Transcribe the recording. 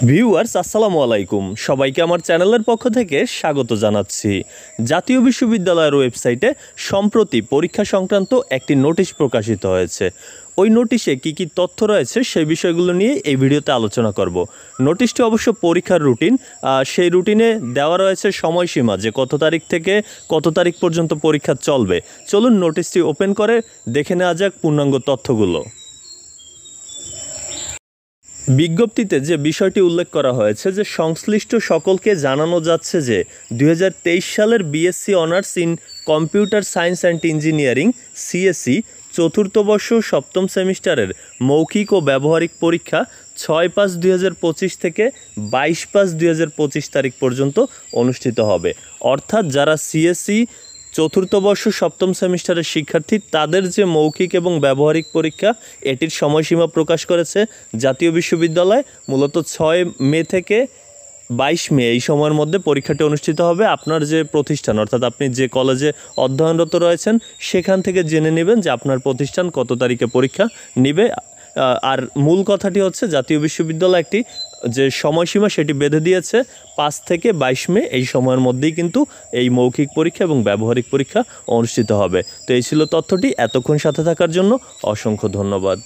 Viewers আসসালামু আলাইকুম, সবাইকে আমার চ্যানেলের পক্ষ থেকে স্বাগত জানাচ্ছি। জাতীয় বিশ্ববিদ্যালয়ের ওয়েবসাইটে সম্প্রতি পরীক্ষা সংক্রান্ত একটি নোটিশ প্রকাশিত হয়েছে। ওই নোটিশে কি তথ্য রয়েছে সেই বিষয়গুলো নিয়ে এই ভিডিওতে আলোচনা করব। নোটিশটি অবশ্য পরীক্ষার রুটিন, সেই রুটিনে দেওয়া রয়েছে সময়সীমা যে কত তারিখ থেকে কত তারিখ পর্যন্ত পরীক্ষা চলবে। চলুন নোটিশটি ওপেন করে দেখে নেওয়া যাক পূর্ণাঙ্গ তথ্যগুলো। বিজ্ঞপ্তিতে যে বিষয়টি উল্লেখ করা হয়েছে যে সংশ্লিষ্ট সকলকে জানানো যাচ্ছে যে 2023 সালের BSc honours in computer science and engineering CSC চতুর্থ বর্ষ সপ্তম সেমিস্টারের মৌখিক ও ব্যবহারিক পরীক্ষা 6/5/2025 থেকে 22/5/2025 তারিখ পর্যন্ত অনুষ্ঠিত হবে। অর্থাৎ যারা সিএসসি চতুর্থ বর্ষ সপ্তম সেমিস্টারের শিক্ষার্থী তাদের যে মৌখিক এবং ব্যবহারিক পরীক্ষা এটির সময়সীমা প্রকাশ করেছে জাতীয় বিশ্ববিদ্যালয়। মূলত 6 মে থেকে 22 মে এই সময়ের মধ্যে পরীক্ষাটি অনুষ্ঠিত হবে। আপনার যে প্রতিষ্ঠান অর্থাৎ আপনি যে কলেজে অধ্যয়নরত রয়েছেন সেখান থেকে জেনে নেবেন যে আপনার প্রতিষ্ঠান কত তারিখে পরীক্ষা নেবে। আর মূল কথাটি হচ্ছে জাতীয় বিশ্ববিদ্যালয় একটি যে সময়সীমা সেটি বেঁধে দিয়েছে 5 থেকে 22 মে এই সময়ের মধ্যেই কিন্তু এই মৌখিক পরীক্ষা এবং ব্যবহারিক পরীক্ষা অনুষ্ঠিত হবে। তো এই ছিল তথ্যটি। এতক্ষণ সাথে থাকার জন্য অসংখ্য ধন্যবাদ।